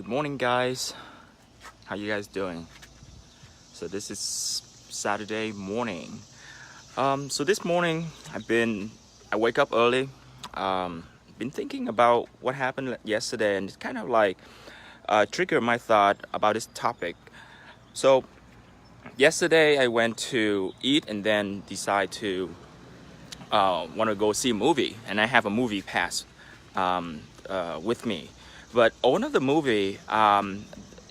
Good morning, guys. How you guys doing? So this is Saturday morning. So this morning I wake up early. Been thinking about what happened yesterday, and it kind of like triggered my thought about this topic. So yesterday I went to eat and then decide to want to go see a movie, and I have a movie pass with me. But one of the movie, I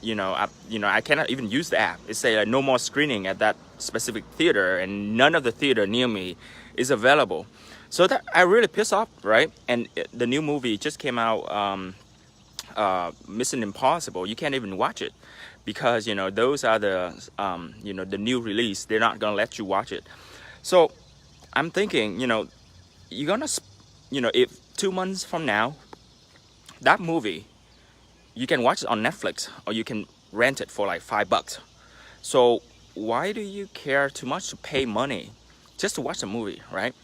cannot even use the app. It say no more screening at that specific theater, and none of the theater near me is available. So that I really pissed off, right? And the new movie just came out, Mission Impossible. You can't even watch it because those are the new release. They're not gonna let you watch it. So I'm thinking, you're gonna, if 2 months from now, that movie, you can watch it on Netflix or you can rent it for like $5. So why do you care too much to pay money just to watch a movie, right?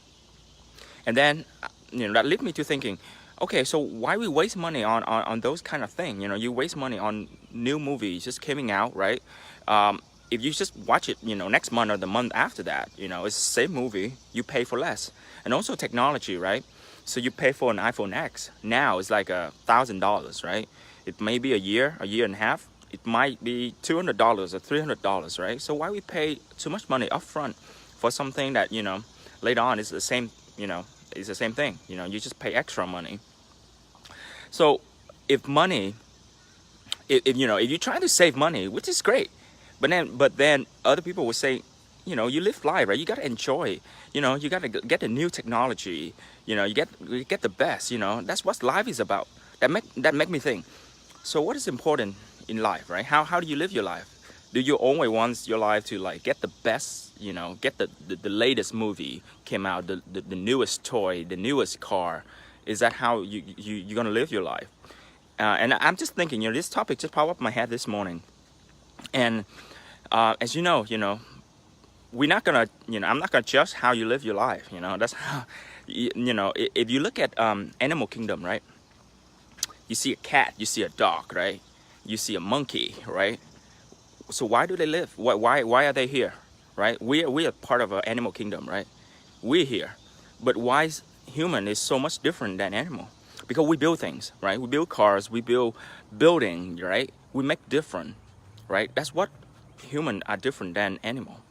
And then, that led me to thinking, okay, so why we waste money on those kind of things? You waste money on new movies just coming out, right? If you just watch it, next month or the month after that, it's the same movie, you pay for less. And also technology, right? So you pay for an iPhone X. Now it's like $1,000, right? It may be a year and a half. It might be $200 or $300, right? So why we pay too much money upfront for something that, later on is the same, it's the same thing. You just pay extra money. So if you're trying to save money, which is great, but then other people will say, you live life, right? You gotta enjoy. You gotta get the new technology. You get the best. That's what life is about. That make me think. So what is important in life, right? How do you live your life? Do you always want your life to like get the best? Get the latest movie came out, the newest toy, the newest car. Is that how you're gonna live your life? And I'm just thinking, this topic just popped up in my head this morning. And as you know, we're not gonna, I'm not gonna judge how you live your life. That's how, if you look at animal kingdom, right? You see a cat, you see a dog, right? You see a monkey, right? So why do they live? Why are they here, right? We are part of an animal kingdom, right? We're here, but why is human is so much different than animal? Because we build things, right? We build cars, we build building, right? We make different, right? That's what human are different than animal.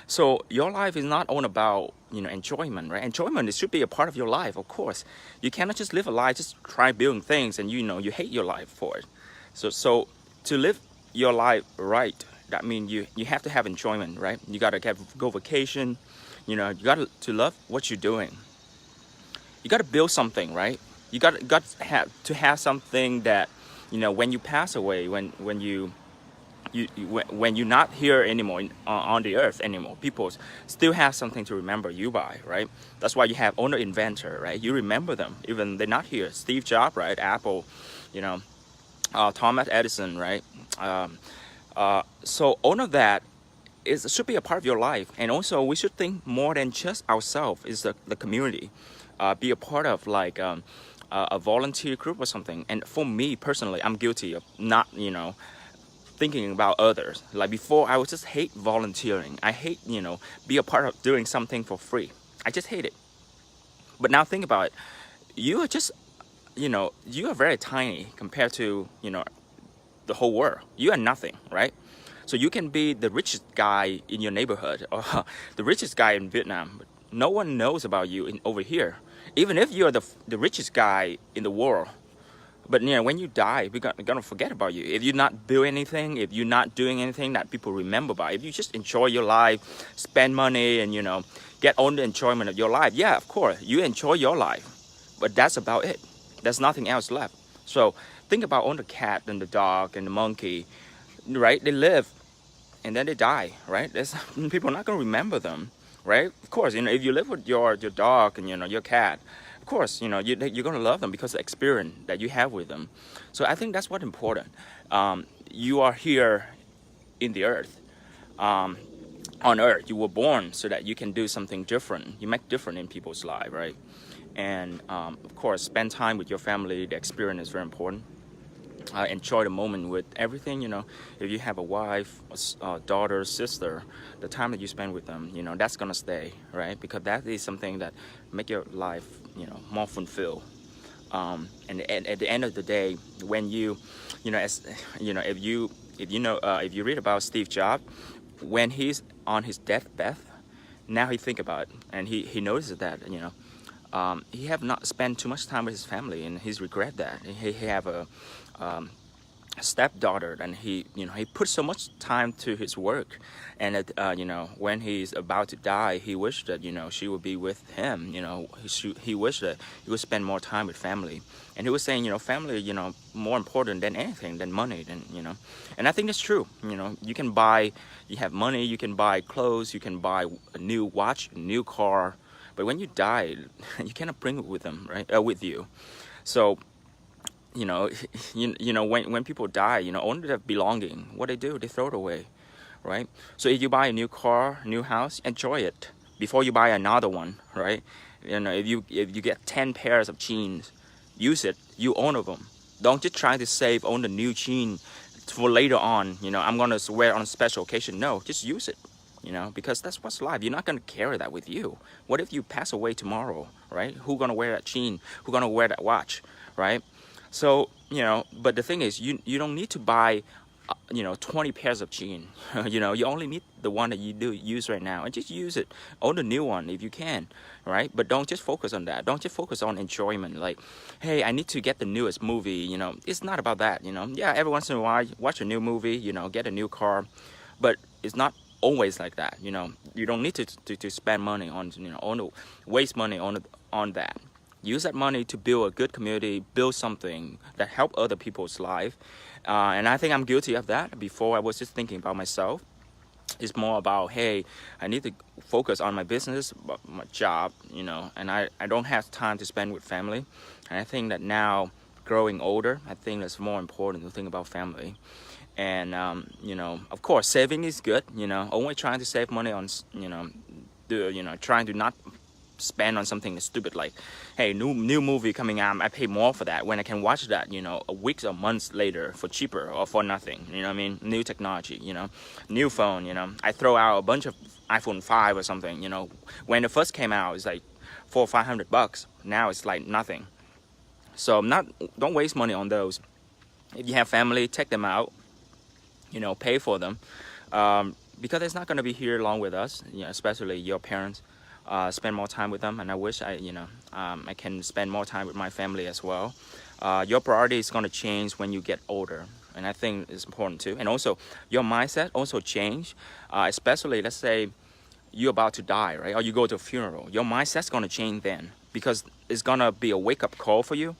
So your life is not all about enjoyment, right? Enjoyment, it should be a part of your life, of course. You cannot just live a life, just try building things, and you hate your life for it. So to live your life right, that means you have to have enjoyment, right? You gotta go vacation, you got to love what you're doing. You gotta build something, right? You got to have something that when you pass away, when you're not here anymore on the earth anymore, people still have something to remember you by, right? That's why you have owner inventor, right? You remember them even they're not here. Steve Jobs, right? Apple, Thomas Edison, right? So all of that should be a part of your life. And also we should think more than just ourselves, is the community. Be a part of like a volunteer group or something. And for me personally, I'm guilty of not thinking about others. Like before, I would just hate volunteering. I hate be a part of doing something for free. I just hate it. But now think about it. You are just you are very tiny compared to the whole world. You are nothing, right? So you can be the richest guy in your neighborhood or the richest guy in Vietnam, but no one knows about you over here. Even if you're the richest guy in the world, but when you die, we're gonna forget about you. If you're not doing anything, if you're not doing anything that people remember by, if you just enjoy your life, spend money, and get all the enjoyment of your life, yeah, of course, you enjoy your life, but that's about it. There's nothing else left. So think about all the cat and the dog and the monkey, right? They live, and then they die, right? People are not gonna remember them, right? Of course, if you live with your dog and your cat, of course, you're gonna love them because of the experience that you have with them. So I think that's what's important. You are here in the earth, on earth. You were born so that you can do something different. You make different in people's lives, right? And of course, spend time with your family. The experience is very important. enjoy the moment with everything. If you have a wife, daughter, sister, the time that you spend with them, that's gonna stay, right? Because that is something that make your life, more fulfilled. And at the end of the day, when as if you read about Steve Jobs, when he's on his deathbed, now he think about it, and he notices that he have not spent too much time with his family, and he's regret that. He have a stepdaughter, and he put so much time to his work, and when he's about to die, he wished that she would be with him. He wished that he would spend more time with family, and he was saying family more important than anything, than money, and I think that's true. You have money, you can buy clothes, you can buy a new watch, a new car, but when you die, you cannot bring it with them, right? With you. So when people die, only their belonging, what they do, they throw it away, right? So if you buy a new car, new house, enjoy it before you buy another one, right? If you get 10 pairs of jeans, use it. You own of them. Don't just try to save on the new jean for later on. I'm gonna wear on a special occasion. No, just use it. Because that's what's life. You're not gonna carry that with you. What if you pass away tomorrow, right? Who gonna wear that jean? Who gonna wear that watch, right? So, but the thing is, you don't need to buy, 20 pairs of jeans. You only need the one that you do use right now, and just use it. Own the new one if you can, right? But don't just focus on that. Don't just focus on enjoyment. Like, hey, I need to get the newest movie. It's not about that. Yeah, every once in a while, watch a new movie. Get a new car, but it's not always like that. You don't need to spend money on, waste money on that. Use that money to build a good community, build something that help other people's life. And I think I'm guilty of that. Before, I was just thinking about myself. It's more about, hey, I need to focus on my business, my job, and I don't have time to spend with family. And I think that now, growing older, I think it's more important to think about family. And, of course, saving is good, only trying to save money on, trying to not spend on something that's stupid, like, hey, new movie coming out, I pay more for that when I can watch that a week or months later for cheaper or for nothing. What I mean? New technology, new phone. I throw out a bunch of iPhone 5 or something. When it first came out, it's like $400 or $500. Now it's like nothing. So don't waste money on those. If you have family, take them out, pay for them, because it's not going to be here long with us, especially your parents. Spend more time with them, and I wish I can spend more time with my family as well. Your priority is going to change when you get older, and I think it's important too. And also, your mindset also change, especially let's say you're about to die, right? Or you go to a funeral. Your mindset's going to change then, because it's going to be a wake-up call for you.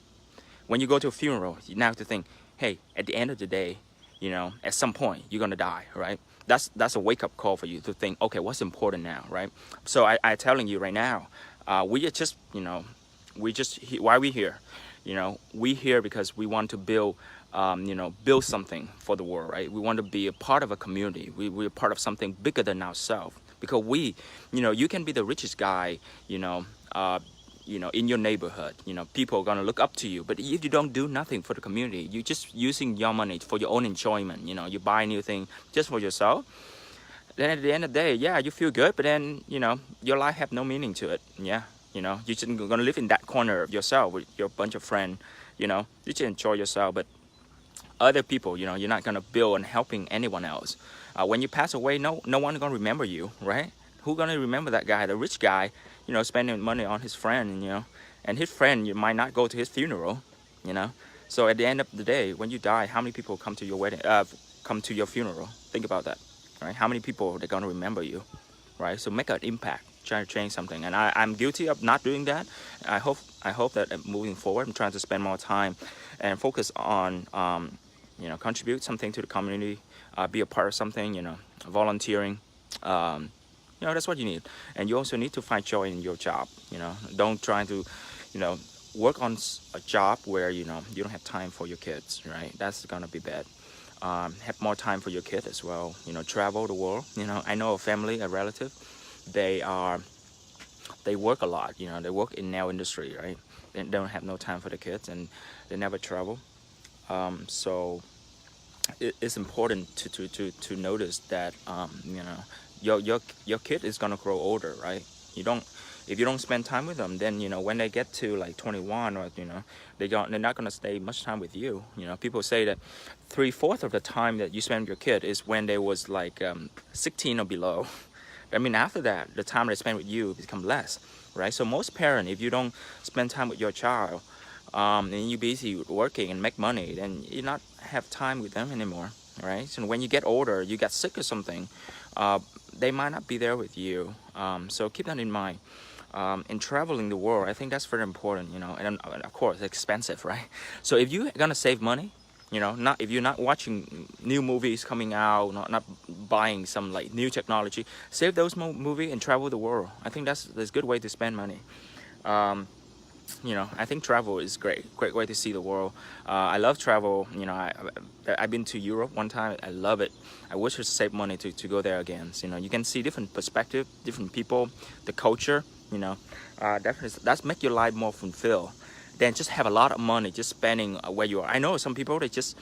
When you go to a funeral, you now have to think, hey, at the end of the day, at some point you're going to die, right? That's a wake-up call for you to think, okay, what's important now, right? So I telling you right now, we are just, why we here? We here because we want to build, build something for the world, right? We want to be a part of a community. We're part of something bigger than ourselves, because you can be the richest guy, in your neighborhood. People are gonna look up to you. But if you don't do nothing for the community, you're just using your money for your own enjoyment. You buy a new thing just for yourself. Then at the end of the day, yeah, you feel good, but then your life have no meaning to it. Yeah, you're just gonna live in that corner of yourself with your bunch of friends. You just enjoy yourself, but other people, you're not gonna build on helping anyone else. When you pass away, no one gonna remember you, right? Who gonna remember that guy, the rich guy, spending money on his friend, and his friend, you might not go to his funeral, So at the end of the day, when you die, how many people come to your wedding, come to your funeral? Think about that, right? How many people they're gonna remember you, right? So make an impact, try to change something. And I'm guilty of not doing that. I hope that moving forward, I'm trying to spend more time and focus on, contribute something to the community, be a part of something, volunteering. That's what you need. And you also need to find joy in your job. Don't try to, work on a job where, you don't have time for your kids, right? That's gonna be bad. Have more time for your kids as well. Travel the world. I know a family, a relative, they work a lot. They work in nail industry, right? They don't have no time for the kids, and they never travel. So it's important to notice that your kid is gonna grow older, right? You don't If you don't spend time with them, then when they get to like 21, or they're not gonna stay much time with you. People say that 3/4 of the time that you spend with your kid is when they was like 16 or below. I mean, after that, the time they spend with you become less, right? So most parents, if you don't spend time with your child, and you're busy working and make money, then you not have time with them anymore, right? So when you get older, you get sick or something, they might not be there with you. So keep that in mind. In traveling the world, I think that's very important, and of course, it's expensive, right? So if you're gonna save money, not if you're not watching new movies coming out, not buying some like new technology, save those movies and travel the world. I think that's a good way to spend money. I think travel is great way to see the world. I love travel. I've been to Europe one time. I love it. I wish to save money to go there again. So, you can see different perspective, different people, the culture. Definitely that's make your life more fulfilled than just have a lot of money just spending where you are. I know some people, they just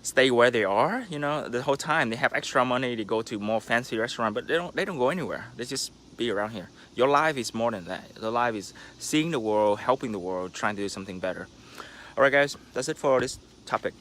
stay where they are, the whole time. They have extra money, they go to more fancy restaurant, but they don't go anywhere. They just be around here. Your life is more than that. Your life is seeing the world, helping the world, trying to do something better. All right, guys, that's it for this topic.